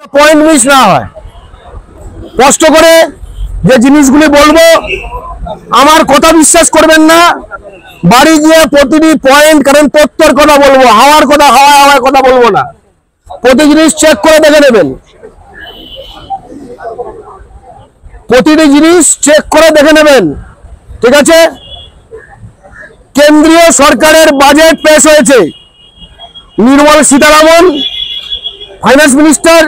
Point miss না হয়, কষ্ট করে যে জিনিসগুলি বলবো আমার কথা বিশ্বাস করবেন না, বাড়ি গিয়ে প্রতিটি পয়েন্ট, কারণ তথ্যের কথা বলবো, হাওয়ার কথা হাওয়ায় কথা বলবো না, প্রতি জিনিস চেক করে দেখে নেবেন, প্রতিটি জিনিস চেক করে দেখে নেবেন, ঠিক আছে? কেন্দ্রীয় সরকারের বাজেট পেশ হয়েছে, নির্মলা সীতারামন ফাইন্যান্স মিনিস্টার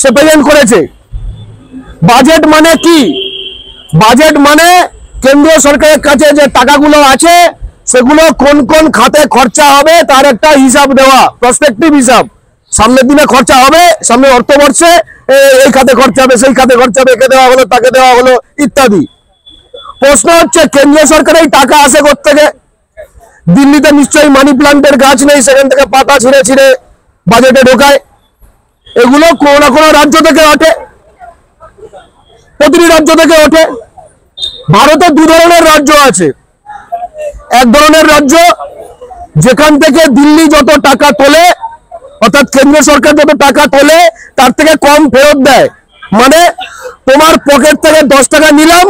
সে প্রেজেন্ট করেছে। বাজেট মানে কি? বাজেট মানে কেন্দ্রীয় সরকারের কাছে যে টাকাগুলো আছে সেগুলো কোন কোন খাতে খরচা হবে তার একটা হিসাব দেওয়া, প্রসপেক্টিভ হিসাব। সামনের দিনে খরচা হবে, সামনের অর্থবর্ষে এই খাতে খরচা হবে, সেই খাতে খরচা হবে, একে দেওয়া হলো, তাকে দেওয়া হলো ইত্যাদি। প্রশ্ন হচ্ছে কেন্দ্রীয় সরকার এই টাকা আসে কোত্থেকে? দিল্লিতে নিশ্চয়ই মানি প্লান্টের গাছ নেই, সেখান থেকে পাতা ছিঁড়ে ছিঁড়ে বাজেটে ঢোকায়। এগুলো কোনো না কোনো রাজ্য থেকে ওঠে, প্রতিটি রাজ্য থেকে ওঠে। ভারতে দু ধরনের রাজ্য আছে, এক ধরনের রাজ্য যেখান থেকে দিল্লি যত টাকা তোলে, অর্থাৎ কেন্দ্রীয় সরকার যত টাকা তোলে তার থেকে কম ফেরত দেয়, মানে তোমার পকেট থেকে 10 টাকা নিলাম,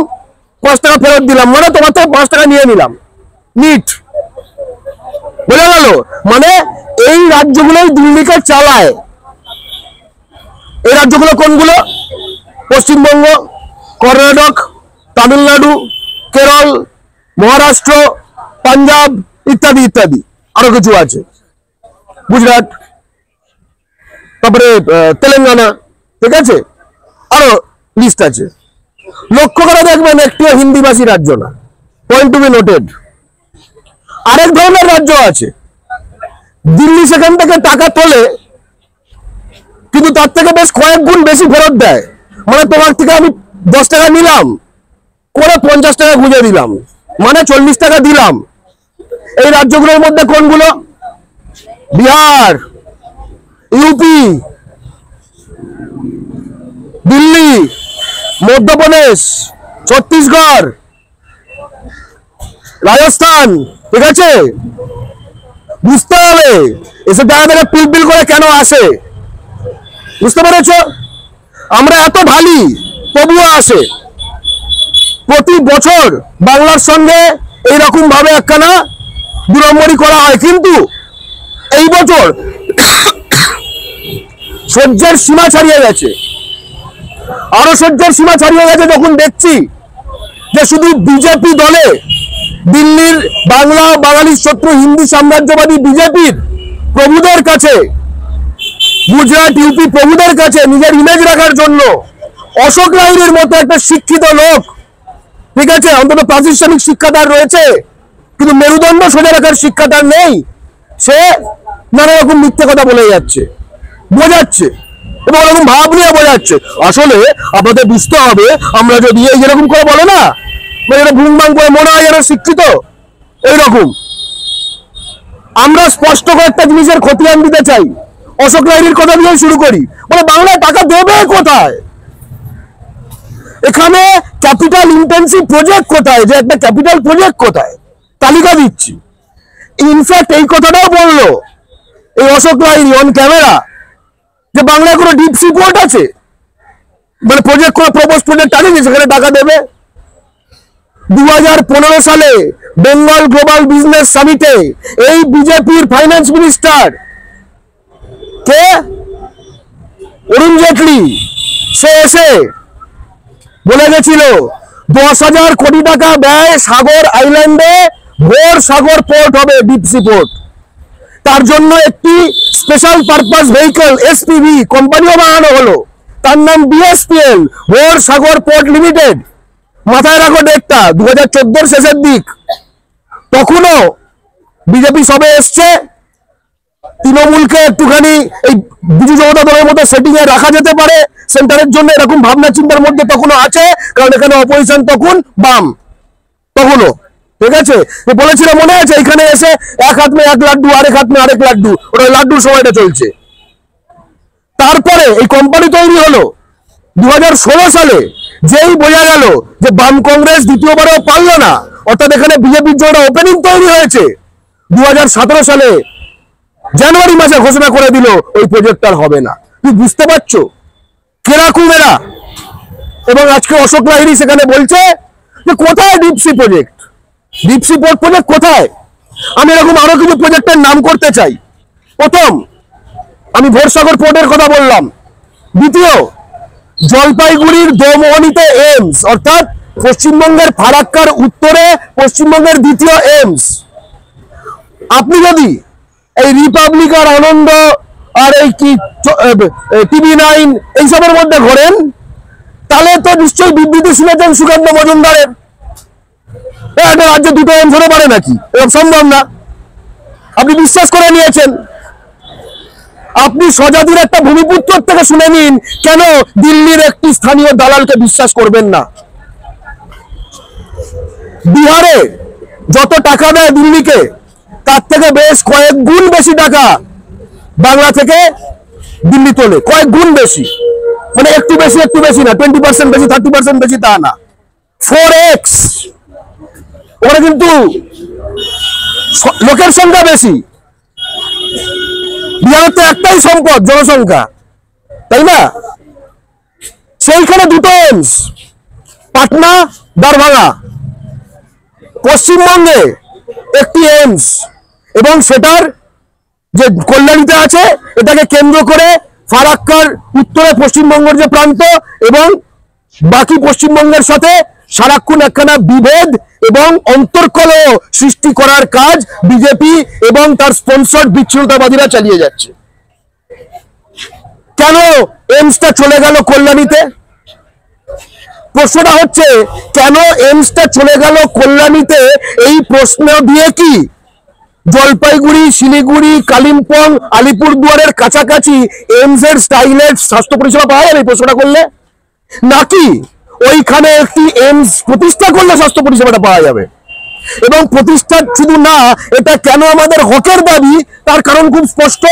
5 টাকা ফেরত দিলাম, মানে তোমার থেকে 5 টাকা নিয়ে নিলাম, নিট। বোঝা গেল? মানে এই রাজ্যগুলোই দিল্লিকে চালায়। এই রাজ্যগুলো কোনগুলো? পশ্চিমবঙ্গ, কর্ণাটক, তামিলনাড়ু, কেরল, মহারাষ্ট্র, পাঞ্জাব ইত্যাদি ইত্যাদি, আরো কিছু আছে, গুজরাট, তারপরে তেলেঙ্গানা, ঠিক আছে, আরো লিস্ট আছে। লক্ষ্য করে দেখবেন একটিও হিন্দিভাষী রাজ্য না, পয়েন্ট টু বি নোটেড। আরেক ধরনের রাজ্য আছে, দিল্লি সেখান থেকে টাকা তোলে কিন্তু তার থেকে বেশ কয়েক গুণ বেশি ফেরত দেয়, মানে তোমার থেকে আমি 10 টাকা নিলাম করে 50 টাকা গুঁজে দিলাম, মানে 40 টাকা দিলাম। এই রাজ্যগুলোর মধ্যে কোনগুলো? বিহার, ইউপি, দিল্লি, মধ্যপ্রদেশ, ছত্তিশগড়, রাজস্থান, ঠিক আছে? বুঝতে হবে এসব জায়গা থেকে পিলপিল করে কেন আসে, বুঝতে পেরেছ? আমরা এত ঢালি তবুও আসে। প্রতি বছর বাংলার সঙ্গে এইরকম ভাবে একখানা দুরম্বরি করা হয়, কিন্তু এই বছর সহ্যের সীমা ছাড়িয়ে গেছে, আরো সহ্যের সীমা ছাড়িয়ে গেছে যখন দেখছি যে শুধু বিজেপি দলে, দিল্লির বাংলা বাঙালির শত্রু হিন্দি সাম্রাজ্যবাদী বিজেপির প্রভুদের কাছে, গুজরাট ইউপি প্রভুদের কাছে নিজের ইমেজ রাখার জন্য অশোক লাহিড়ীর মতো একটা শিক্ষিত লোক, ঠিক আছে, অন্তত প্রাতিষ্ঠানিক শিক্ষা তার রয়েছে কিন্তু মেরুদণ্ড সোজা রাখার শিক্ষা তার নেই, সে নানা রকম মিথ্যে কথা বলে যাচ্ছে, বোঝাচ্ছে এবং এরকম ভাব নিয়ে বোঝাচ্ছে। আসলে আপনাদের বুঝতে হবে, আমরা যদি এই যেরকম করে বলে না, মানে ভুমভাং করে মনে হয় যেন শিক্ষিত, এইরকম আমরা স্পষ্ট করে একটা জিনিসের খতিয়ান দিতে চাই। অশোক লাহিড়ীর কথা দিয়ে শুরু করি, বলে বাংলায় টাকা দেবে কোথায়? এখানে ক্যাপিটাল ইন্টেন্সিভ প্রজেক্ট কোথায়, যে একটা ক্যাপিটাল প্রজেক্ট কোথায়, তালিকা দিচ্ছি। ইনফ্যাক্ট এই কথাটাও বললো এই অশোক লাহিড়ী অন ক্যামেরা যে বাংলায় কোনো ডিপ সি পোর্ট আছে, মানে প্রজেক্ট কোনো প্রপোজ প্রজেক্ট আছে যে সেখানে টাকা দেবে। 2015 সালে বেঙ্গল গ্লোবাল বিজনেস সামিটে এই বিজেপির ফাইন্যান্স মিনিস্টার কে, অরুণ জেটলি, সে এসে বলে গেছিল 10,000 কোটি টাকা ব্যয় সাগর আইল্যান্ডে ভোর সাগর পোর্ট হবে, ডিপ সি পোর্ট। তার জন্য একটি স্পেশাল পারপাস ভেহিকল এসপিভি কোম্পানিও বানানো হলো, তার নাম বিএসপিএল, ভোর সাগর পোর্ট লিমিটেড। মাথায় রাখো ডেটটা, 2014 শেষের দিক। তখনও বিজেপি সবে এসছে, তৃণমূলকে একটুখানি এই বিজু জনতা দলের মতো সেটিং এ রাখা যেতে পারে, সেন্টারের জন্য এরকম ভাবনা চিন্তার মধ্যে তখনও আছে, কারণ এখানে অপোজিশন তখন বাম, তখনও, ঠিক আছে? বলেছিল মনে আছে, এখানে এসে এক হাত মে এক লাড্ডু, আরেক হাত মে আরেক লাড্ডু, ওটা লাড্ডুর সময়টা চলছে। তারপরে এই কোম্পানি তৈরি হলো 2016 সালে, যেই বোঝা গেল যে বাম কংগ্রেস দ্বিতীয়বারও পারলো না, অর্থাৎ এখানে বিজেপির জন্য ওপেনিং তৈরি হয়েছে, 2017 সালে জানুয়ারি মাসে ঘোষণা করে দিল ওই প্রজেক্ট আর হবে না। তুই বুঝতে পারছো কিরকম এরা? এবং আজকে অশোক লাহিড়ী সেখানে বলছে যে কোথায় deep sea project, deep sea port project কোথায়? আমি এরকম আরো কিছু প্রজেক্টের নাম করতে চাই। প্রথম, আমি ভোরসাগর পোর্টের কথা বললাম। দ্বিতীয়, জলপাইগুড়ির দোমোহনীতে এইমস, অর্থাৎ পশ্চিমবঙ্গের ফারাক্কার উত্তরে পশ্চিমবঙ্গের দ্বিতীয় এইমস। আপনি যদি এই রিপাবলিক আর আনন্দ আর এই কি TV9 এইসবের মধ্যে ঘোরেন, তাহলে তো নিশ্চয়ই বিবৃতি শুনেছেন সুকান্ত মজুমদারের। একটা রাজ্যে দুটো এইমস হতে পারে নাকি? এরকম সম্ভব না। আপনি বিশ্বাস করে নিয়েছেন। আপনি স্বজাতির একটা ভূমিপুত্র থেকে শুনে নিন কেন দিল্লির একটি স্থানীয় দালালকে বিশ্বাস করবেন না। বিহারে যত টাকা দেয় দিল্লিকে, তার থেকে বেশ কয়েক গুণ বেশি টাকা বাংলা থেকে দিল্লি তোলে, কয়েক গুণ বেশি। মানে একটু বেশি না, 20% বেশি, 30% বেশি তা না, 4x। ওখানে কিন্তু লোকের সংখ্যা বেশি। বিহারের তো একটাই সম্পদ, জনসংখ্যা, তাই না? সেইখানে দুটো এইমস, পাটনা, দারভাঙ্গা। পশ্চিমবঙ্গে একটি এইমস, এবং সেটার যে কল্যাণীতে আছে, এটাকে কেন্দ্র করে ফারাক্কার উত্তরে পশ্চিমবঙ্গের যে প্রান্ত এবং বাকি পশ্চিমবঙ্গের সাথে সারাক্ষণ একখানা বিভেদ এবং অন্তর্কলহ সৃষ্টি করার কাজ বিজেপি এবং তার স্পন্সর বিচ্ছিন্নতাবাদীরা চালিয়ে যাচ্ছে। কেন এইমসটা চলে গেল কল্যাণীতে? প্রশ্নটা হচ্ছে কেন এইমসটা চলে গেল কল্যাণীতে? এই প্রশ্ন দিয়ে কি জলপাইগুড়ি, শিলিগুড়ি, কালিম্পং, আলিপুরদুয়ারের কাছাকাছি এইমস এর স্টাইলের স্বাস্থ্য পরিষেবা পাওয়া যাবে? প্রশ্নটা করলে নাকি ওইখানে একটি এইমস প্রতিষ্ঠা করলে স্বাস্থ্য পরিষেবাটা পাওয়া যাবে? এবং প্রতিষ্ঠা শুধু না, এটা কেন আমাদের হকের দাবি তার কারণ খুব স্পষ্ট।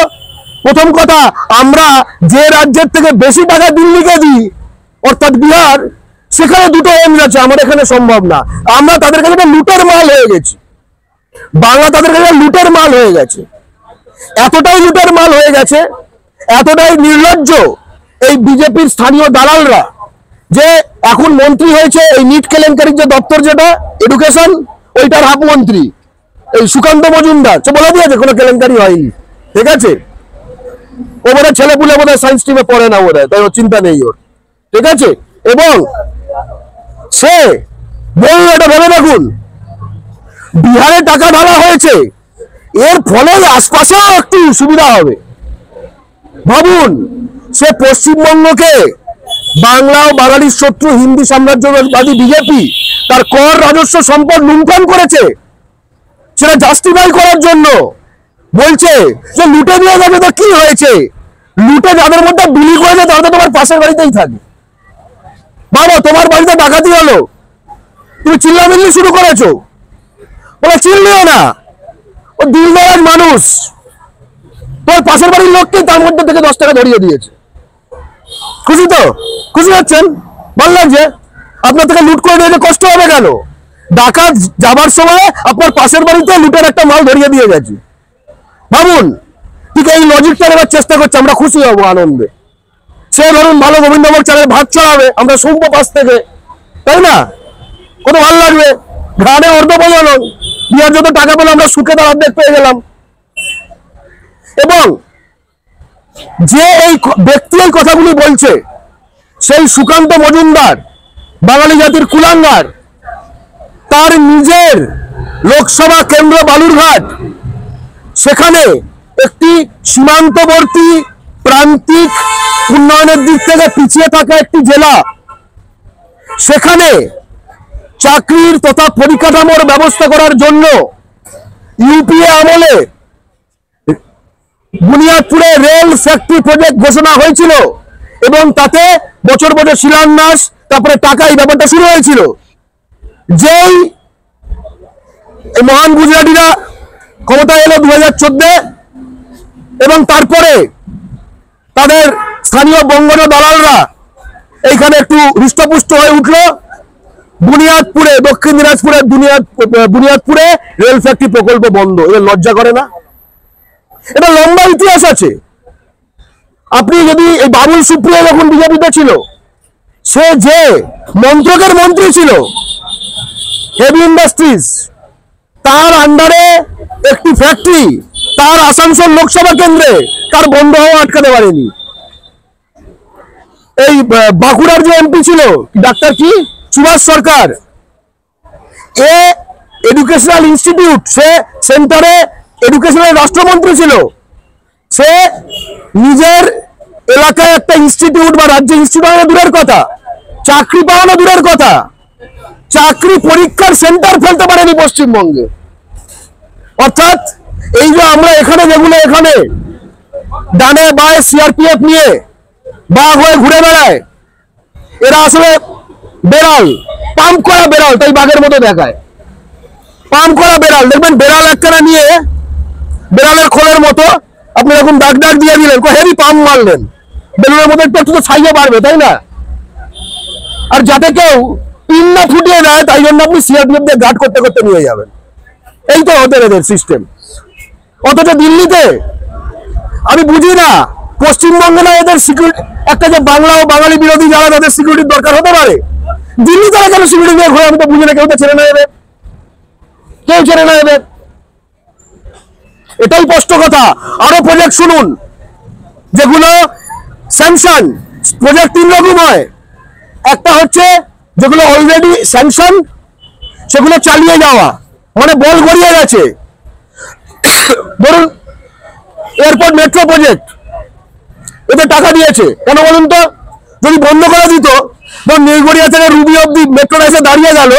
প্রথম কথা, আমরা যে রাজ্যের থেকে বেশি টাকা দিল্লিকে দিই, অর্থাৎ বিহার, সেখানে দুটো এইমস আছে, আমাদের এখানে সম্ভব না। আমরা তাদের কাছে লুটের মাল হয়ে গেছি। বাংলা তাদের কাছে লুটের মাল হয়ে গেছে। এতটাই লুটের মাল হয়ে গেছে, এতটাই নির্লজ্জ এই বিজেপির স্থানীয় দালালরা, যে এখন মন্ত্রী হয়েছে এই নিট কেলেঙ্কারির যে দপ্তর, যেটা এডুকেশন, ওইটার হাফ মন্ত্রী এই সুকান্ত মজুমদার। সে বলে দিয়েছে কোনো কেলেঙ্কারি হয়নি, ঠিক আছে? ও বোধহয় ছেলেপুলে বোধহয় সায়েন্স টিমে পড়ে না বোধহয়, তাই ওর চিন্তা নেই ওর, ঠিক আছে? এবং সে বলল, এটা ভেবে দেখুন, বিহারে টাকা ঢালা হয়েছে, এর ফলে আশপাশেও একটু সুবিধা হবে। ভাবুন, সে পশ্চিমবঙ্গকে, বাংলা ও বাঙালির শত্রু হিন্দি সাম্রাজ্যবাদী বিজেপি তার কর রাজস্ব সম্পদ লুণ্ঠন করেছে, সেটা জাস্টিফাই করার জন্য বলছে যে লুটে নিয়ে যাবে। তো কি হয়েছে? লুটে যাদের মধ্যে বিলি করেছে তারা তো তোমার পাশের বাড়িতেই থাকে। বাবা, তোমার বাড়িতে ডাকাতি হলো, তুমি চিল্লামিল্লি শুরু করেছো। ওরা চিল্লিও না, ও দিলদার মানুষ, তোমার পাশের বাড়ির লোককে তার মধ্যে থেকে 10 টাকা ধরিয়ে দিয়েছে। খুশি তো? খুশি হচ্ছেন? ভালো লাগছে? আপনার থেকে লুট করে দিয়েছে, কষ্ট হবে কেন? ডাকাত যাবার সময় আপনার পাশের বাড়িতে লুটের একটা মাল ধরিয়ে দিয়ে গেছে। ভাবুন, ঠিক এই লজিকটা নেবার চেষ্টা করছে, আমরা খুশি হবো আনন্দে। সে ধরুন ভালো গোবিন্দভোগ চালের ভাত চড়াবে, আমরা শুনবো পাশ থেকে, তাই না? কত ভালো লাগবে, ঘাড়ে অর্ধপজন, বিহার যত টাকা পেলে আমরা সুখে তার অর্ধেক পেয়ে গেলাম। এবং যে এই ব্যক্তি এই কথাগুলি বলছে, সেই সুকান্ত মজুমদার, বাঙালি জাতির কুলাঙ্গার, তার নিজের লোকসভা কেন্দ্র বালুরঘাট, সেখানে একটি সীমান্তবর্তী প্রান্তিক উন্নয়নের দিক থেকে পিছিয়ে থাকা একটি জেলা, সেখানে চাকরির তথা পরিকাঠামোর ব্যবস্থা করার জন্য ইউপিএ আমলে বুনিয়াদপুরে রেল ফ্যাক্টরি প্রজেক্ট ঘোষণা হয়েছিল এবং তাতে বছর বছর শিলান্যাস, তারপরে টাকা, এই ব্যাপারটা শুরু হয়েছিল। যেই মহান গুজরাটিরা ক্ষমতা এলো 2014, এবং তারপরে তাদের স্থানীয় বঙ্গনা দালালরা এইখানে একটু হৃষ্টপুষ্ট হয়ে উঠলো। বুনিয়াদপুরে, দক্ষিণ দিনাজপুরের বুনিয়াদপুরে রেল ফ্যাক্টরি প্রকল্প বন্ধ। এবার লজ্জা করে না? এটা লম্বা ইতিহাস আছে। আপনি যদি এই বাবুল সুপ্রিয় যখন বিজেপিতে ছিল, সে যে মন্ত্রকের মন্ত্রী ছিল হেভি ইন্ডাস্ট্রিজ, তার আন্ডারে একটি ফ্যাক্টরি তার আসানসোল লোকসভা কেন্দ্রে তার বন্ধ হওয়া আটকাতে পারেনি। এই বাঁকুড়ার যে এমপি ছিল ডাক্তার কি সুভাষ সরকার, এ এডুকেশনাল ইনস্টিটিউট, সে সেন্টারে এডুকেশনাল রাষ্ট্রমন্ত্রী ছিল, সে নিজের এলাকায় একটা ইনস্টিটিউট বা রাজ্য ইনস্টিটিউট দূরের কথা, চাকরি পাওয়ানো দূরের কথা, চাকরি পরীক্ষার সেন্টার ফেলতে পারেনি পশ্চিমবঙ্গে। অর্থাৎ এই যে আমরা এখানে যেগুলো এখানে ডানে বায়ে সিআরপিএফ নিয়ে বাঘ হয়ে ঘুরে বেড়ায়, এরা আসলে বেড়াল, পাম্প করা বেড়াল, তাই বাঘের মতো দেখায়। পাম্প করা বেড়াল, দেখবেন বেড়াল একখানা নিয়ে বেড়ালের খোলের মতো আপনি এরকম ডাক ডাক দিয়ে দিলেন, হেভি পাম্প মারলেন, বেলুনের মতো একটু একটু তো ছাইয়ে পারবে, তাই না? আর যাতে কেউ পিন না ফুটিয়ে দেয় তাই জন্য আপনি সিআরপিএফ দিয়ে গার্ড করতে করতে নিয়ে যাবেন। এই তো ওদের এদের সিস্টেম। অথচ দিল্লিতে আমি বুঝি না, পশ্চিমবঙ্গে না এদের সিকিউরিটি, একটা যে বাংলা ও বাঙালি বিরোধী যারা তাদের সিকিউরিটির দরকার হতে পারে, দিল্লি তারা কেন সিকিউরিটি নিয়ে ঘোরে আমি তো বুঝি না। কেউ তো ছেড়ে না এদের, কেউ ছেড়ে না এদের, এটাই স্পষ্ট কথা। আরো প্রজেক্ট শুনুন যেগুলো স্যাংশন, প্রজেক্ট 3 রকম হয়। একটা হচ্ছে যেগুলো অলরেডি স্যাংশন, সেগুলো চালিয়ে যাওয়া, মানে বল গড়িয়ে গেছে। ধরুন এয়ারপোর্ট মেট্রো প্রজেক্ট, এতে টাকা দিয়েছে কেন বলুন তো? যদি বন্ধ করে দিত, ধরুন নীলগড়িয়া থেকে রুবি অব্দি মেট্রোটা এসে দাঁড়িয়ে গেল,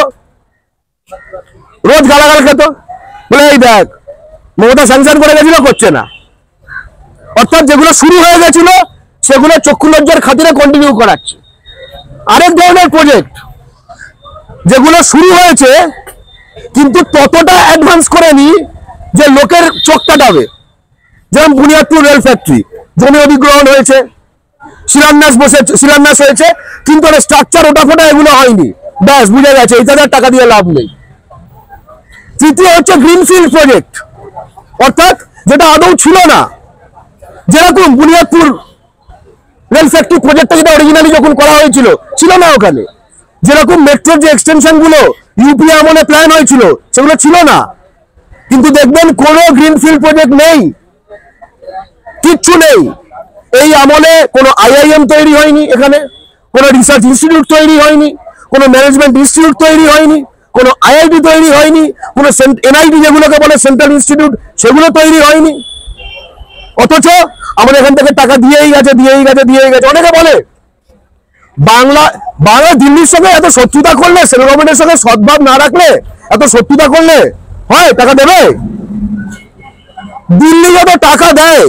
রোজ গালাগাল খেত, বলে এই দেখ মমতা স্যাংশন করে গেছিল, করছে না। অর্থাৎ যেগুলো শুরু হয়ে গেছিল সেগুলো চক্ষু লজ্জার খাতিরে কন্টিনিউ করাচ্ছে। আরেক ধরনের প্রজেক্ট যেগুলো শুরু হয়েছে কিন্তু ততটা অ্যাডভান্স করেনি যে লোকের চোখ কাটাবে, যেমন বুনিয়াদপুর রেল ফ্যাক্টরি, জমি অধিগ্রহণ হয়েছে, শিলান্যাস হয়েছে, কিন্তু স্ট্রাকচার ওটা ফোটা এগুলো হয়নি, ব্যাস বুঝে গেছে এই তাদের টাকা দিয়ে লাভ নেই। তৃতীয় হচ্ছে গ্রিনফিল্ড প্রজেক্ট, অর্থাৎ যেটা আদৌ ছিল না, যেরকম বুনিয়াদপুর রেল ফ্যাক্টরি প্রজেক্টটা যেটা অরিজিনালি যখন করা হয়েছিল ছিল না ওখানে, যেরকম মেট্রোর যে এক্সটেনশন গুলো ইউপিএ আমলে প্ল্যান হয়েছিল সেগুলো ছিল না। কিন্তু দেখবেন কোনো গ্রিনফিল্ড প্রজেক্ট নেই, কিচ্ছু নেই। এই আমলে কোনো আইআইএম তৈরি হয়নি, এখানে কোনো রিসার্চ ইনস্টিটিউট তৈরি হয়নি, কোনো ম্যানেজমেন্ট ইনস্টিটিউট তৈরি হয়নি, কোনো আইআইটি তৈরি হয়নি, কোনো এনআইটি যেগুলোকে বলে সেন্ট্রাল ইনস্টিটিউট সেগুলো তৈরি হয়নি। অথচ আমাদের এখান থেকে টাকা দিয়েই গেছে। অনেকে বলে বাংলা দিল্লির সঙ্গে এত শত্রুতা করলে, সেন্ট্রাল গভর্নমেন্টের সঙ্গে সদ্ভাব না রাখলে, এত শত্রুতা করলে হয় টাকা দেবে? দিল্লি যত টাকা দেয়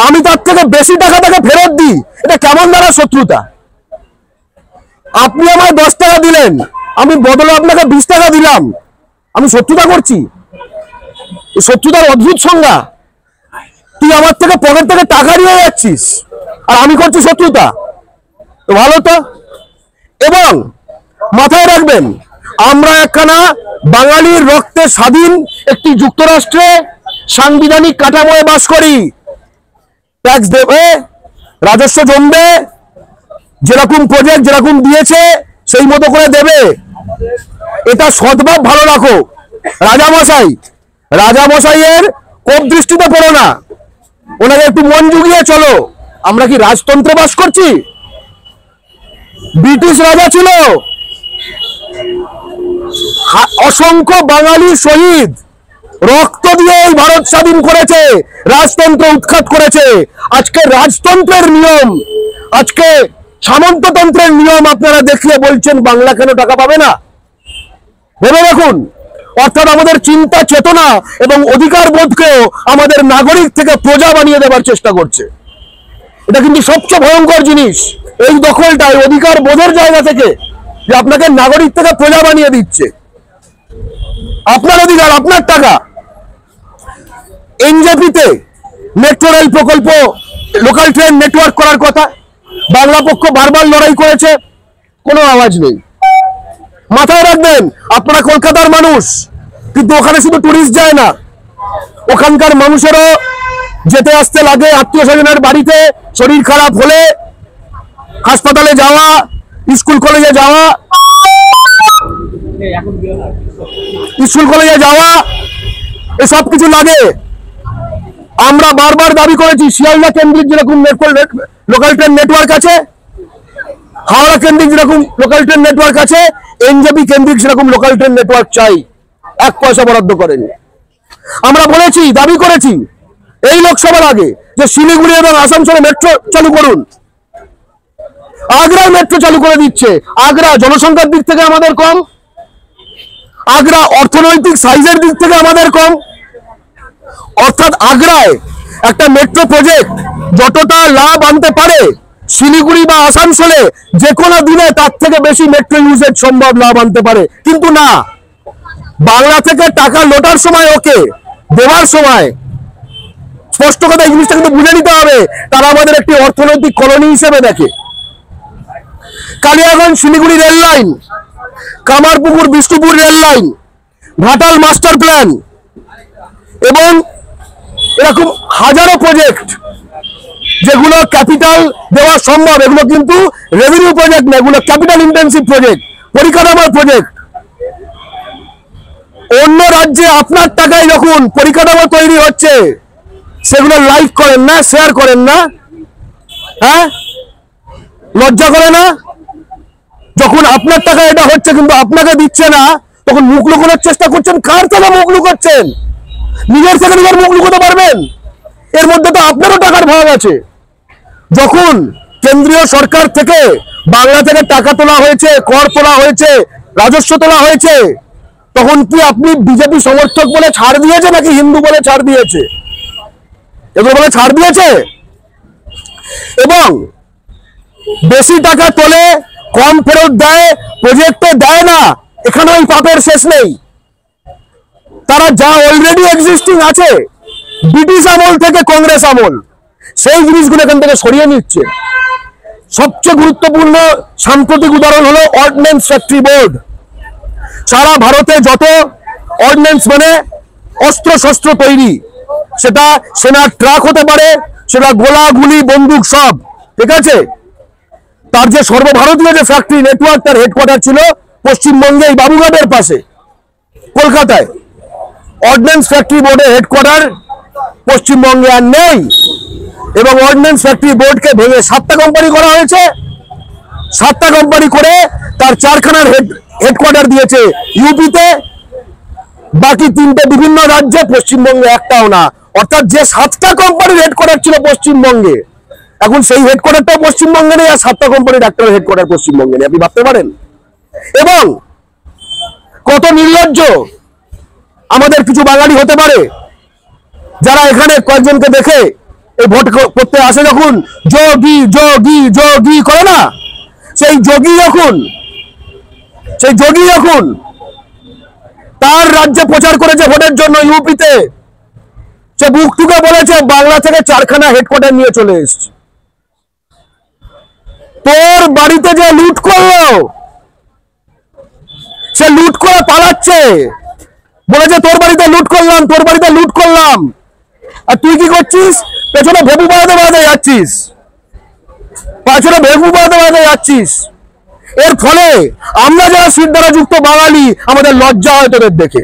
আমি তার থেকে বেশি টাকা তাকে ফেরত দিই, এটা কেমন দ্বারা শত্রুতা? আপনি আমায় 10 টাকা দিলেন, আমি বদলে আপনাকে 20 টাকা দিলাম, আমি শত্রুতা করছি? শত্রুতার অদ্ভুত সংজ্ঞা। তুই আমার থেকে পকেট থেকে টাকা নিয়ে যাচ্ছিস আর আমি করছি শত্রুতা, তো ভালো তো। এবং মাথায় রাখবেন, আমরা একখানা বাঙালির রক্তে স্বাধীন একটি যুক্তরাষ্ট্রে সাংবিধানিক কাঠামোয় বাস করি। ট্যাক্স দেবে, রাজস্ব জমবে, যেরকম প্রজেক্ট যেরকম দিয়েছে সেই মতো করে দেবে। এটা সদ্ভাব ভালো রাখো। রাজামশাইয়ের কোপ দৃষ্টিতে পড়ো না, ওনাকে একটু মন জুগিয়ে চলো। আমরা কি রাজতন্ত্রে বাস করছি? ব্রিটিশ রাজা ছিল, অসংখ্য বাঙালি শহীদ রক্ত দিয়ে এই ভারত স্বাধীন করেছে, রাজতন্ত্র উৎখাত করেছে। আজকে রাজতন্ত্রের নিয়ম, আজকে সামন্ততন্ত্রের নিয়ম আপনারা দেখিয়ে বলছেন বাংলা কেন টাকা পাবে না? ভেবে দেখুন। অর্থাৎ আমাদের চিন্তা চেতনা এবং অধিকার বোধকেও আমাদের নাগরিক থেকে প্রজা বানিয়ে দেওয়ার চেষ্টা করছে। এটা কিন্তু সবচেয়ে ভয়ঙ্কর জিনিস, এই দখলটা অধিকার বোধের জায়গা থেকে, যে আপনাকে নাগরিক থেকে প্রজা বানিয়ে দিচ্ছে। আপনার অধিকার, আপনার টাকা। এনজেপিতে মেট্রো রেল প্রকল্প, লোকাল ট্রেন নেটওয়ার্ক করার কথা বাংলা পক্ষ বারবার লড়াই করেছে, কোনো আওয়াজ নেই। মাথায় রাখবেন, আপনারা কলকাতার মানুষ, কিন্তু ওখানে শুধু টুরিস্ট যায় না, ওখানকার মানুষেরও যেতে আসতে লাগে, আত্মীয় স্বজনের বাড়িতে শরীর খারাপ হলে হাসপাতালে যাওয়া, স্কুল কলেজে যাওয়া, এসব কিছু লাগে। আমরা বারবার দাবি করেছি শিয়ালদা কেন্দ্রিক যেরকম লোকাল ট্রেন নেটওয়ার্ক আছে, হাওড়া কেন্দ্রিক যেরকম লোকাল ট্রেন নেটওয়ার্ক আছে, এনজেপি কেন্দ্রিক সেরকম লোকাল ট্রেন নেটওয়ার্ক চাই। 1 পয়সা বরাদ্দ করেনি। আমরা বলেছি, দাবি করেছি এই লোকসভার আগে যে শিলিগুড়ি এবং আসানসোলে মেট্রো চালু করুন। আগ্রায় মেট্রো চালু করে দিচ্ছে। আগ্রা জনসংখ্যার দিক থেকে আমাদের কম, আগ্রা অর্থনৈতিক সাইজের দিক থেকে আমাদের কম। অর্থাৎ আগ্রায় একটা মেট্রো প্রজেক্ট যতটা লাভ আনতে পারে, শিলিগুড়ি বা আসানসোলে যে কোনো দিনে তার থেকে বেশি মেট্রো ইউজেজ সম্ভব লাভ আনতে পারে। কিন্তু না, বাংলা থেকে টাকা লোটার সময়, ওকে দেওয়ার সময় স্পষ্ট কথা এই জিনিসটা কিন্তু বুঝে নিতে হবে, তারা আমাদের একটি অর্থনৈতিক কলোনি হিসেবে দেখে। Kaliaganj Siliguri rail line, Kamarpukur Bishnupur rail line, Ghatal master plan এবং এরকম হাজারো প্রজেক্ট যেগুলো ক্যাপিটাল দেওয়া সম্ভব, এগুলো কিন্তু রেভিনিউ প্রজেক্ট না, এগুলো ক্যাপিটাল ইন্টেন্সিভ প্রজেক্ট, পরিকাঠামোর প্রজেক্ট। অন্য রাজ্যে আপনার টাকায় যখন পরিকাঠামো তৈরি হচ্ছে, সেগুলো লাইক করেন না, শেয়ার করেন না? হ্যাঁ, লজ্জা করে না? যখন আপনার টাকা এটা হচ্ছে কিন্তু আপনাকে দিচ্ছে না, তখন মুখ লুকোনোর চেষ্টা করছেন। কার থেকে মুখ লুকোচ্ছেন? নিজের থেকে নিজের মুখ লুকোতে পারবেন? এর মধ্যে তো আপনারও টাকার ভাগ আছে। যখন কেন্দ্রীয় সরকার থেকে, বাংলা থেকে টাকা তোলা হয়েছে, কর তোলা হয়েছে, রাজস্ব তোলা হয়েছে, তখন কি আপনি বিজেপি সমর্থক বলে ছাড় দিয়েছে নাকি হিন্দু বলে ছাড় দিয়েছে? এগুলো বলে ছাড় দিয়েছে। এবং বেশি টাকা তোলে, কম ফেরত দেয়, প্রজেক্টে দেয় না, এখানে ওই পাপের শেষ নেই। তারা যা অলরেডি এক্সিস্টিং আছে, ব্রিটিশ আমল থেকে কংগ্রেস আমল, সেই জিনিসগুলো এখান থেকে সরিয়ে নিচ্ছে। সবচেয়ে গুরুত্বপূর্ণ সাম্প্রতিক উদাহরণ হলো অর্ডিন্যান্স ফ্যাক্টরি বোর্ড। সারা ভারতে যত অর্ডিন্যান্স মানে অস্ত্র শস্ত্র তৈরি, সেটা সেনার ট্রাক হতে পারে, সেটা গোলা গুলি বন্দুক সব, ঠিক আছে, তার যে সর্বভারতীয় যে ফ্যাক্টরি নেটওয়ার্ক, তার হেডকোয়ার্টার ছিল পশ্চিমবঙ্গে এই বাবুঘাটের পাশে কলকাতায়। অর্ডিন্যান্স ফ্যাক্টরি বোর্ডের হেডকোয়ার্টার পশ্চিমবঙ্গে আর নেই, এবং অর্ডিন্যান্স ফ্যাক্টরি বোর্ডকে ভেঙে 7টা কোম্পানি করা হয়েছে। 7টা কোম্পানি করে তার 4খানার হেডকোয়ার্টার দিয়েছে ইউপিতে, বাকি 3টে বিভিন্ন রাজ্যে, পশ্চিমবঙ্গে একটাও না। অর্থাৎ যে 7টা কোম্পানির হেডকোয়ার্টার ছিল পশ্চিমবঙ্গে, এখন সেই হেডকোয়ার্টারটাও পশ্চিমবঙ্গে নেই, আর 7টা কোম্পানির একটা হেডকোয়ার্টার পশ্চিমবঙ্গে নেই। আপনি ভাবতে পারেন? এবং কত নির্লজ্জ আমাদের কিছু বাঙালি হতে পারে, যারা এখানে কয়েকজনকে দেখে এই ভোট করতে আসে, যখন যোগী যোগী যোগী করে না, সেই যোগী যখন তার রাজ্যে প্রচার করেছে ভোটের জন্য ইউপিতে, সে বুক টুকে বলেছে বাংলা থেকে 4খানা হেডকোয়ার্টার নিয়ে চলে এসছে। তোর বাড়িতে যে লুট করলো, সে লুট করে পালাচ্ছে, বলেছে তোর বাড়িতে লুট করলাম, তোর বাড়িতে লুট করলাম, আর তুই কি করছিস? পেছনে ভেবু বাড়াতে বাড়াতে যাচ্ছিস, পেছনে ভেবু বাড়াতে বাড়াতে যাচ্ছিস। এর ফলে আমরা যারা সিট দ্বারা যুক্ত বাঙালি, আমাদের লজ্জা হয় তোদের দেখে,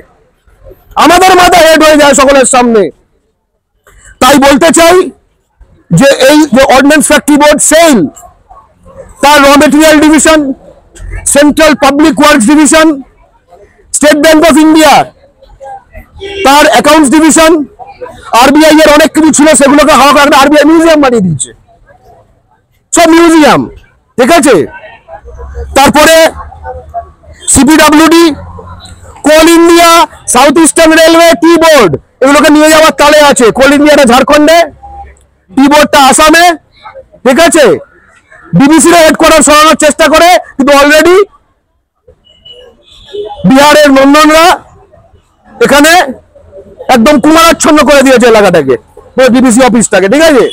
আমাদের মাথা হেড হয়ে যায় সকলের সামনে। তাই বলতে চাই যে এই যে অর্ডিন্যান্স ফ্যাক্টরি বোর্ড, সেল, তার র material division, central public works division, state bank of India তার অ্যাকাউন্টস ডিভিশন, আরবিআই এর অনেক কিছু ছিল, সেগুলোকে হাওয়া করে আরবিআই মিউজিয়াম বানিয়ে দিয়েছে, সব মিউজিয়াম, ঠিক আছে। তারপরে সিপিডব্লিউডি, কোল India, south eastern railway, tea board, এগুলোকে নিয়ে যাওয়ার তালে আছে। কোল ইন্ডিয়াটা ঝাড়খণ্ডে, টি বোর্ডটা আসামে, ঠিক আছে। ডিবিসির হেডকোয়ার্টার সরানোর চেষ্টা করে, কিন্তু অলরেডি বিহারের নন্দনরা এখানে একদম কুমারাচ্ছন্ন করে দিয়েছে এলাকাটাকে, ডিবিসি অফিসটাকে, ঠিক আছে।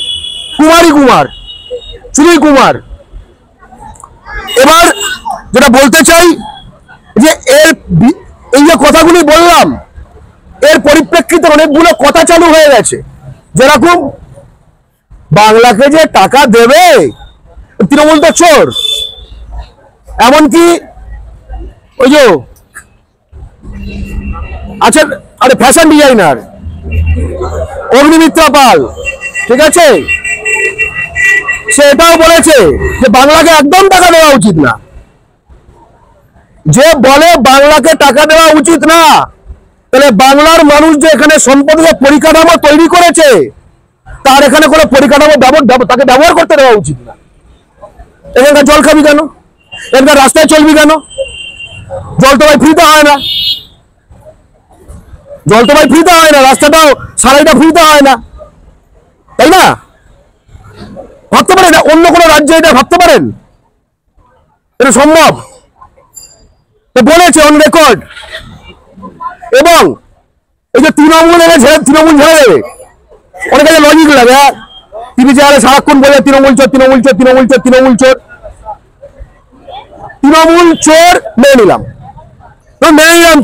কুমার, সুনীল কুমার। এবার যেটা বলতে চাই যে এই যে কথাগুলি বললাম, এর পরিপ্রেক্ষিতে অনেকগুলো কথা চালু হয়ে গেছে, যেরকম বাংলাকে যে টাকা দেবে, তৃণমূল তো চোর। এমনকি ওই যে আচ্ছা, আরে ফ্যাশন ডিজাইনার অগ্নিমিত্রা পাল, ঠিক আছে, সে এটাও বলেছে যে বাংলাকে একদম টাকা দেওয়া উচিত না। যে বলে বাংলাকে টাকা দেওয়া উচিত না, তাহলে বাংলার মানুষ যে এখানে সম্পদের পরিকাঠামো তৈরি করেছে, তার এখানে কোনো পরিকাঠামো তাকে ব্যবহার করতে দেওয়া উচিত না। এখানকার জল খাবি কেন? এখানকার রাস্তায় চলবি কেন? জল তো ভাই ফ্রিতে হয় না, জল তো ভাই ফ্রিতে হয় না, রাস্তাটাও সারাইটা ফ্রিতে হয় না, তাই না? ভাবতে পারেন অন্য কোনো রাজ্যে এটা ভাবতে পারেন? এটা সম্ভব? বলেছে অন রেকর্ড। এবং এই যে তৃণমূল তৃণমূল ঝেড়ে দেবে, অনেক কাছে লজিক লাগে। টিভি চ্যানেলে সারাক্ষণ বলে তৃণমূল চোর, তৃণমূল চোর, তৃণমূল চোর, তৃণমূল চোর। তৃণমূল চোর মেনে নিলাম,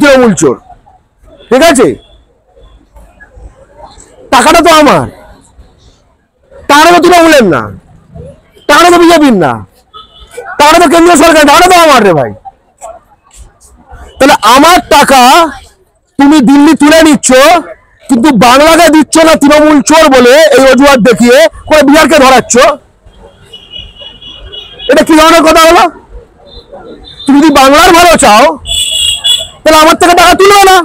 তৃণমূল চোর, ঠিক আছে। টাকাটা তো আমার, টাকাটা তো তৃণমূলের না, টাকাটা তো বিজেপির না, টাকাটা তো কেন্দ্রীয় সরকার, টাকাটা তো আমার রে ভাই। তাহলে আমার টাকা তুমি দিল্লি তুলে নিচ্ছ, কিন্তু বাংলাকে দিচ্ছ না তৃণমূল চোর বলে এই অজুহাত দেখিয়ে করে বিহারকে ধরাচ্ছ। এটা কি ধরনের কথা হলো? তুমি যদি বাংলার ভালো চাও, তাহলে আমার থেকে টাকা তুলো না,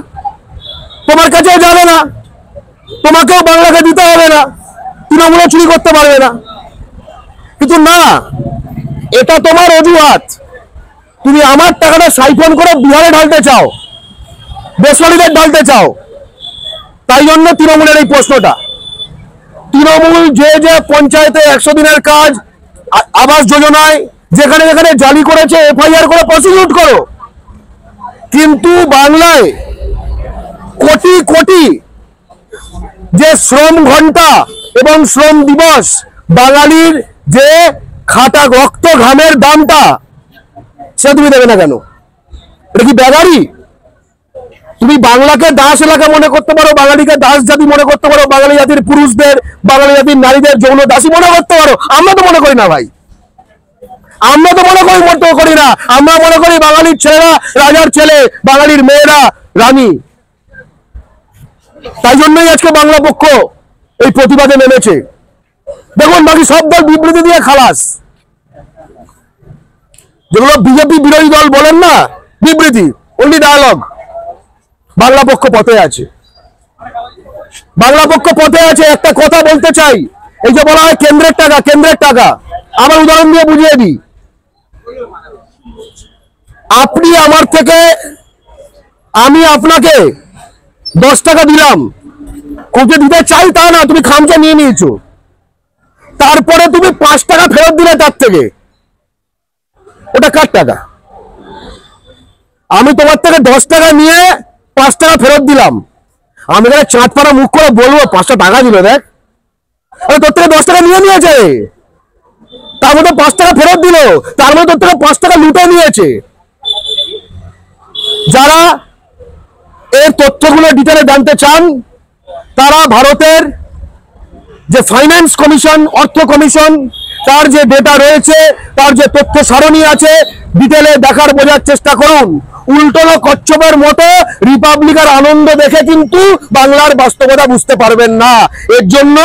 তোমার কাছেও যাবে না, তোমাকেও বাংলাকে দিতে হবে না, তৃণমূলে চুরি করতে পারবে না। কিন্তু না, এটা তোমার অজুহাত। তুমি আমার টাকাটা সাইফন করে বিহারে ঢালতে চাও, বেসরকারিদের ঢালতে চাও। তাই জন্য তৃণমূলের এই প্রশ্নটা। তৃণমূল যে যে পঞ্চায়েতে 100 দিনের কাজ, আবাস যোজনায় যেখানে যেখানে জালি করেছে, এফআইআর করে প্রসিকিউট করো। কিন্তু বাংলায় কোটি কোটি যে শ্রম ঘন্টা এবং শ্রম দিবস, বাঙালির যে খাটা রক্ত ঘামের দামটা, সে তুমি দেবে না কেন? এটা কি ব্যাগারি? তুমি বাংলাকে দাস এলাকা মনে করতে পারো, বাঙালিকে দাস জাতি মনে করতে পারো, বাঙালি জাতির পুরুষদের, বাঙালি জাতির নারীদের যৌন দাসী মনে করতে পারো। আমরা তো মনে করি না ভাই, আমরা তো মনে করি না। আমরা মনে করি বাঙালির ছেলেরা রাজার ছেলে, বাঙালির মেয়েরা রানী। তাই জন্যই আজকে বাংলা পক্ষ এই প্রতিবাদে নেমেছে। দেখুন, বাকি সব দল বিবৃতি দিয়ে খালাস। যেগুলো বিজেপি বিরোধী দল বলেন না, বিবৃতি, অনলি ডায়ালগ। বাংলা পক্ষ পথে আছে, বাংলা পক্ষ পথে আছে। একটা কথা বলতে চাই, এই যে বলা হয় কেন্দ্রের টাকা, কেন্দ্রের টাকা, আমার উদাহরণ দিয়ে বুঝিয়ে দিই। আপনি আমার থেকে, আমি আপনাকে 10 টাকা দিলাম, ওকে দিতে চাই তা না, তুমি খামচে নিয়ে নিয়েছো। তারপরে তুমি 5 টাকা ফেরত দিলে তার থেকে, ওটা কার টাকা? আমি তোমার থেকে 10 টাকা নিয়ে 5 টাকা ফেরত দিলাম, আমি এখানে চাঁদ পাড়া মুখ করে বলবো 5টা টাকা দিল, দেখ তোর থেকে 10 টাকা নিয়ে নিয়েছে, তার মধ্যে 5 টাকা ফেরত দিল, তার মধ্যে তোর থেকে 5 টাকা লুটে নিয়েছে। যারা এর তথ্যগুলো ডিটেলে জানতে চান, তারা ভারতের যে ফাইন্যান্স কমিশন, অর্থ কমিশন, তার যে ডেটা রয়েছে, তার যে তথ্য সারণী আছে, ডিটেলে দেখার বোঝার চেষ্টা করুন। উল্টোনো কচ্ছপের মতো রিপাবলিকার আনন্দ দেখে কিন্তু বাংলার বাস্তবতা বুঝতে পারবেন না। এর জন্য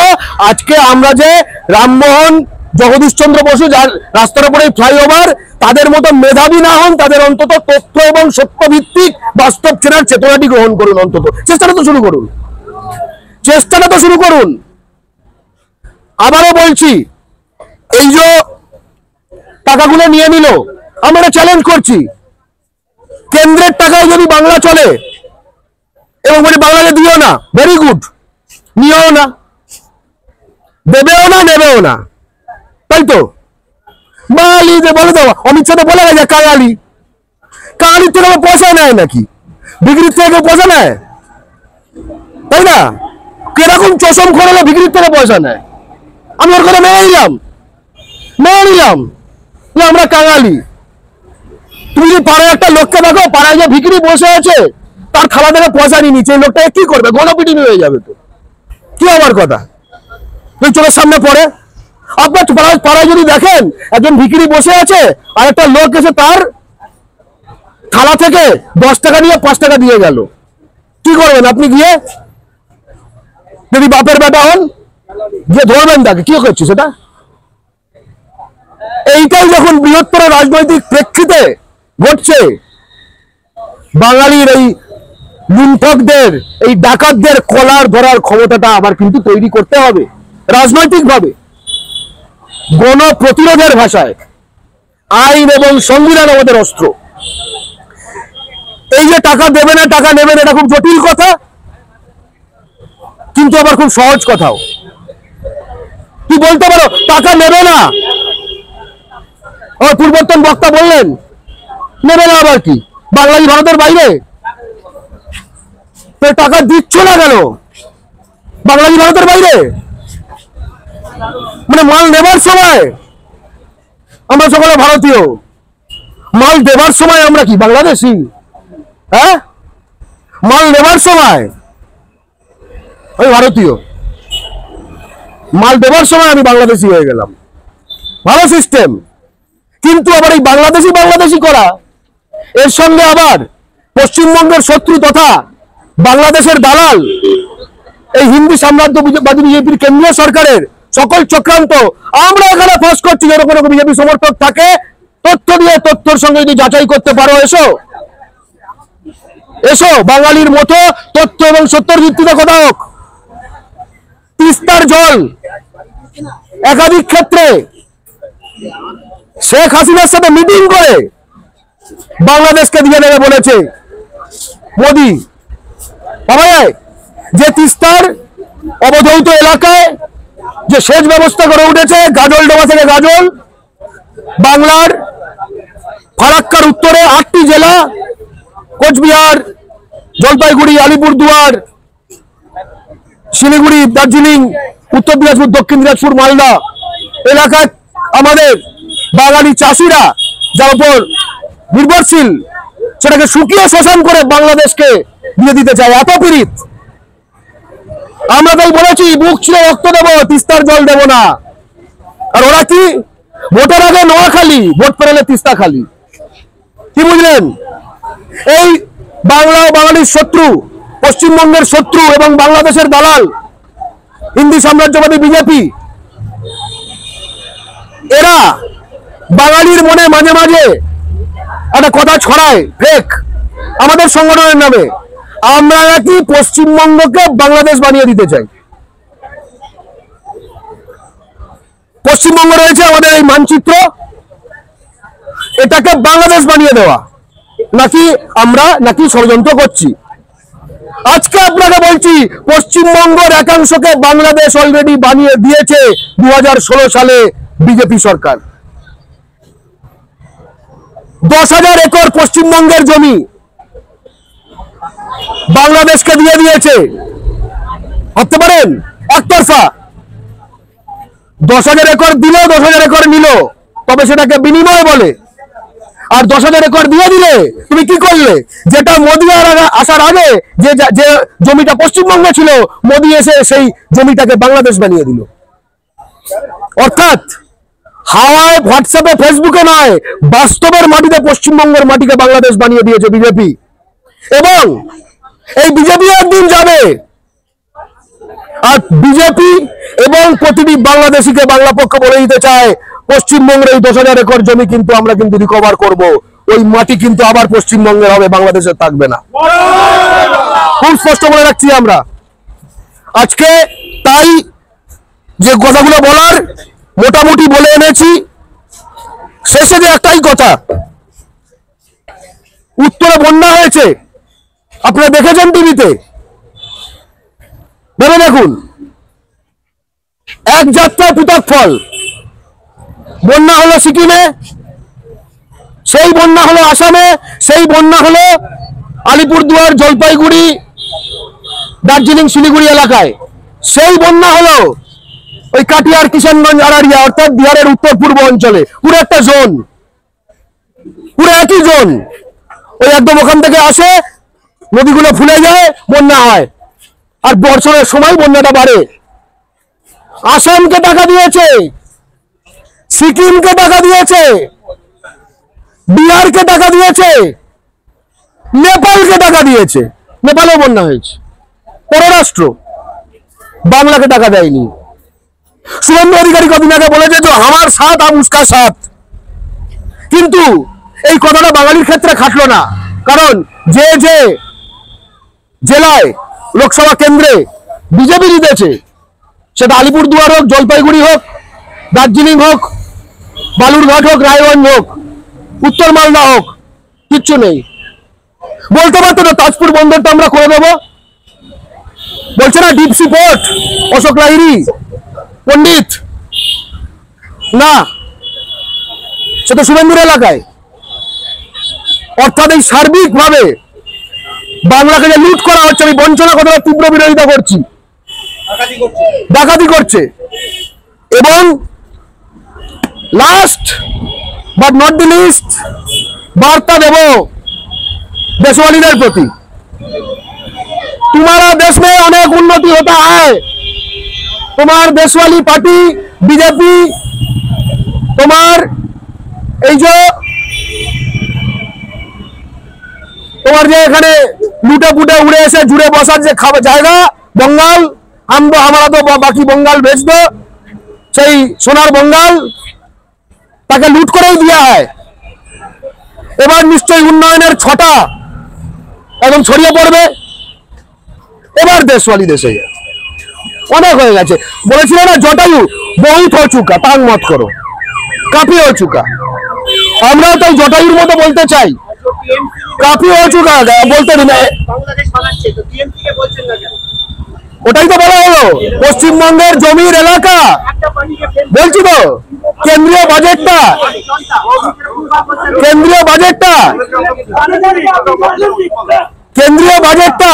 আজকে আমরা যে রামমোহন, জগদীশচন্দ্র বসু, যার রাস্তার উপরে ফ্লাইওভার, তাদের মতো মেধাবী না হন, তাদের অন্তত তথ্য এবং সত্যভিত্তিক বাস্তব চেনার চেতনাটি গ্রহণ করুন। অন্তত চেষ্টাটা তো শুরু করুন, চেষ্টাটা তো শুরু করুন। আবারও বলছি, এই যে টাকাগুলো নিয়ে নিল, আমরা চ্যালেঞ্জ করছি, কেন্দ্রের টাকায় যদি বাংলা চলে এবং বলি বাংলাকে দিও না, ভেরি গুড, নিও না, দেবেও না, নেবেও না, তাই তো? বাঙালি যে বলে দেওয়া, অমিত শাহ বলে গেছে কাঙালি, কাঙালির থেকে পয়সা নেয় নাকি? বিক্রির থেকে পয়সা নেয়, তাই না? কিরকম চশম খোলালে বিক্রির থেকে পয়সা নেয়? আমি ওর কথা মেনে নিলাম যে আমরা কাঙালি। তুমি যদি পাড়ায় একটা লোককে দেখো, পাড়ায় যে ভিকিরি বসে আছে, তার খাওয়া থেকে পয়সা নিয়ে নিচ্ছে, এই লোকটাকে কি করবে? গণপিটিনি হয়ে যাবে তো। কি আমার কথা? তুই চোখের সামনে পড়ে আপনার পাড়ায় যদি দেখেন একজন ভিখিরি বসে আছে আর একটা লোক এসে তার থালা থেকে 10 টাকা নিয়ে 5 টাকা দিয়ে গেল, কি করবেন আপনি? গিয়ে যদি বাপের বেটা হন গিয়ে ধরবেন তাকে, কি করছে সেটা? এইটাই যখন বৃহত্তর রাজনৈতিক প্রেক্ষিতে ঘটছে, বাঙালির এই লুণ্ঠকদের, এই ডাকাতদের কলার ধরার ক্ষমতাটা আবার কিন্তু তৈরি করতে হবে রাজনৈতিক ভাবে, গণ প্রতিরোধের ভাষায়। আইন এবং সংবিধান আমাদের অস্ত্র। এই যে টাকা দেবে না টাকা নেবেন, এটা খুব জটিল কথা, কিন্তু আবার খুব সহজ কথাও। কি বলতে পারো টাকা নেবে না, পূর্বতন বক্তা বললেন নেবে না, আবার কি বাংলাদেশ ভারতের বাইরে? টাকা দিচ্ছ না কেন বাংলাদেশ ভারতের বাইরে? মানে মাল নেবার সময় আমরা সকলে ভারতীয়, মাল দেবার সময় আমরা কি বাংলাদেশি? হ্যাঁ, মাল নেবার সময় আমি ভারতীয়, মাল দেবার সময় আমি বাংলাদেশি হয়ে গেলাম। ভালো সিস্টেম। কিন্তু আবার এই বাংলাদেশি করা, এর সঙ্গে আবার পশ্চিমবঙ্গের শত্রু তথা বাংলাদেশের দালাল এই হিন্দু সাম্রাজ্যবাদী বিজেপির কেন্দ্রীয় সরকারের সকল চক্রান্ত আমরা এখানে ফাঁস করছি। যেরকম বিজেপি সমর্থক থাকে তথ্য দিয়ে, তথ্যের সঙ্গে যদি যাচাই করতে পারো, এসো এসো, বাঙালির মতো তথ্য এবং সত্যের ভিত্তিতে কথা হোক। তিস্তার জল একাধিক ক্ষেত্রে শেখ হাসিনার সাথে মিটিং করে বাংলাদেশকে দিয়ে দেবে বলেছে মোদি। পাওয়া যায় যে তিস্তার অবধৌত এলাকায় যে সেচ ব্যবস্থা করে উঠেছে, গাজল ডোবা থেকে গাজল, বাংলার ফারাক্কার উত্তরে 8টি জেলা, কোচবিহার, জলপাইগুড়ি, আলিপুরদুয়ার, শিলিগুড়ি, দার্জিলিং, উত্তর দিনাজপুর, দক্ষিণ দিনাজপুর, মালদা এলাকায় আমাদের বাঙালি চাষিরা যার উপর নির্ভরশীল, সেটাকে শুকিয়ে শোষণ করে বাংলাদেশকে দিয়ে দিতে চায়। এত পীড়িত। আমরা তাই বলেছি বুক ছিঁড়ে রক্ত দেবো, তিস্তার জল দেব না। আর ওরা কি ভোটের আগে নোয়াখালী, ভোট পেরালে তিস্তা খালি। কি বুঝলেন? এই বাংলা ও বাঙালির শত্রু, পশ্চিমবঙ্গের শত্রু এবং বাংলাদেশের দালাল হিন্দু সাম্রাজ্যবাদী বিজেপি, এরা বাঙালির মনে মাঝে মাঝে একটা কথা ছড়ায় ফেক আমাদের সংগঠনের নামে, আমরা নাকি পশ্চিমবঙ্গকে বাংলাদেশ বানিয়ে দিতে চাই। পশ্চিমবঙ্গ রয়েছে আমাদের এই মানচিত্র, এটাকে বাংলাদেশ বানিয়ে দেওয়া নাকি আমরা নাকি ষড়যন্ত্র করছি। আজকে আপনাকে বলছি পশ্চিমবঙ্গের একাংশকে বাংলাদেশ অলরেডি বানিয়ে দিয়েছে 2016 সালে বিজেপি সরকার। 10,000 একর পশ্চিমবঙ্গের জমি বাংলাদেশকে দিয়ে দিয়েছে। ভাবতে পারেন একতরফা 10,000 একর দিল, 10,000 একর নিল, তবে সেটাকে বিনিময় বলে। আর 10,000 একর দিয়ে দিলে তুমি কি করলে? যেটা মোদি আসার আগে যে জমিটা পশ্চিমবঙ্গে ছিল, মোদি এসে সেই জমিটাকে বাংলাদেশ বানিয়ে দিল। অর্থাৎ হাওয়ায়, হোয়াটসঅ্যাপে, ফেসবুকে নয়, বাস্তবের মাটিতে পশ্চিমবঙ্গের মাটিকে বাংলাদেশ বানিয়ে দিয়েছে বিজেপি। এবং এই বিজেপি একদিন যাবে, আর বিজেপি এবং প্রতিটি বাংলাদেশিকে বাংলা পক্ষ বলে দিতে চায় পশ্চিমবঙ্গের এই 10,000 একর জমি কিন্তু আমরা কিন্তু রিকভার করব, ওই মাটি কিন্তু আবার পশ্চিমবঙ্গের হবে, বাংলাদেশের থাকবে না। খুব স্পষ্ট বলে রাখছি আমরা আজকে। তাই যে কথাগুলো বলার মোটামুটি বলে এনেছি। শেষে যে একটাই কথা, উত্তরে বন্যা হয়েছে, আপনারা দেখেছেন টিভিতে, ভেবে দেখুন, এক যাত্রায় পৃথক ফল। বন্যা হলো সিকিমে, সেই বন্যা হলো আসামে, সেই বন্যা হলো আলিপুরদুয়ার, জলপাইগুড়ি, দার্জিলিং, শিলিগুড়ি এলাকায়, সেই বন্যা হলো ওই কাটিয়ার, কিষানগঞ্জ, আরারিয়া অর্থাৎ বিহারের উত্তর পূর্ব অঞ্চলে। পুরো একটা জোন, পুরো একই জোন। ওই একদম ওখান থেকে আসে, নদীগুলো ফুলে যায়, বন্যা হয়, আর বর্ষণের সময় বন্যাটা বাড়ে। আসামকে টাকা দিয়েছে সিকিমকে টাকা দিয়েছে, বিহারকে টাকা দিয়েছে, নেপালকে টাকা দিয়েছে, নেপালেও বন্যা হয়েছে, পররাষ্ট্র, বাংলাকে টাকা দেয়নি। শুভেন্দু অধিকারী কদিন আগে বলেছে যে আমার সাথ আর উস্কা সাথ, কিন্তু এই কথাটা বাঙালির ক্ষেত্রে খাটলো না, কারণ যে যে জেলায় লোকসভা কেন্দ্রে বিজেপি জিতেছে, সেটা আলিপুরদুয়ার হোক, জলপাইগুড়ি হোক, দার্জিলিং হোক, বালুরঘাট হোক, রায়গঞ্জ হোক, উত্তর মালদা হোক, কিচ্ছু নেই। বলতে পারতো না তাজপুর বন্দরটা আমরা করে দেবো, বলছে না deep sea port, Ashok Lahiri পণ্ডিত, না সেটা শুভেন্দুর এলাকায়। অর্থাৎ এই সার্বিকভাবে বাংলাকে যে লুট করা হচ্ছে, আমি বঞ্চনা কথাটা তীব্র বিরোধিতা করছি, ডাকাতি করছে। এবং last but not the least বার্তা দেব देशवालीদের প্রতি, तुम्हारा देश में अनेक उन्नति होता है, তোমার দেশওয়ালি পার্টি বিজেপি, তোমার এই যে তোমার যে এখানে লুটে পুটে উড়ে এসে জুড়ে বসার যে জায়গা বঙ্গাল, আমরা তো বাকি বঙ্গাল বেচ দো, সেই সোনার বঙ্গাল তাকে লুট করেই দেওয়া হয়। এবার নিশ্চয়ই উন্নয়নের ছটা একদম ছড়িয়ে পড়বে। এবার দেশওয়ালি দেশে অনেক হয়ে গেছে, বলেছিল না জটায়ু বহুত হো চুকা, তাং মত করো, কাফি হো চুকা। আমরা তো জটায়ুর মতো বলতে চাই, কাফি হো চুকা বলতে দিন। ওটাই তো বলা হলো, পশ্চিমবঙ্গের জমির এলাকা বলছি তো, কেন্দ্রীয় বাজেটটা কেন্দ্রীয় বাজেটটা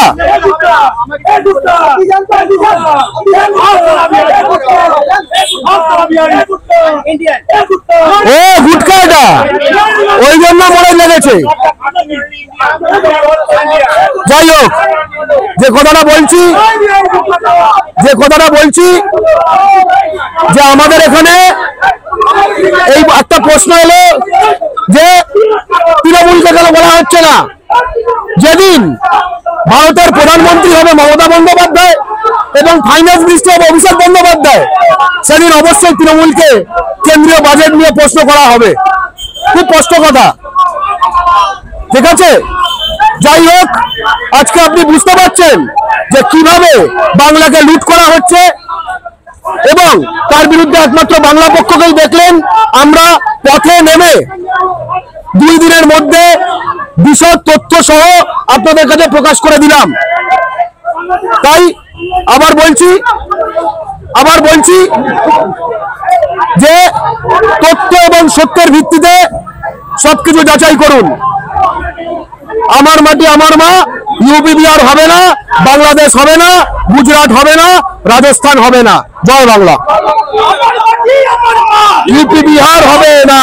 ও গুটকাটা ওই জন্য মনে লেগেছে। যাই হোক, যে কথাটা বলছি যে আমাদের এখানে এই একটা প্রশ্ন এলো যে তৃণমূলকে কেন বলা হচ্ছে না। যেদিন ভারতের প্রধানমন্ত্রী হবে মমতা বন্দ্যোপাধ্যায় এবং ফাইন্যান্স মিনিস্টার হবে অভিষেক বন্দ্যোপাধ্যায়, সেদিন অবশ্যই তৃণমূলকে কেন্দ্রীয় বাজেট নিয়ে প্রশ্ন করা হবে। খুব স্পষ্ট কথা, ঠিক আছে? যাই হোক, আজকে আপনি বুঝতে পারছেন যে কিভাবে বাংলাকে লুট করা হচ্ছে এবং তার বিরুদ্ধে একমাত্র বাংলা পক্ষকেই দেখলেন আমরা পথে নেমে 2 দিনের মধ্যে বিশদ তথ্য সহ আপনাদের কাছে প্রকাশ করে দিলাম। তাই আবার বলছি যে তথ্য এবং সত্যের ভিত্তিতে সবকিছু যাচাই করুন। আমার মাটি আমার মা, ইউপি বিহার হবে না, বাংলাদেশ হবে না, গুজরাট হবে না, রাজস্থান হবে না। জয় বাংলা। ইউপি বিহার হবে না।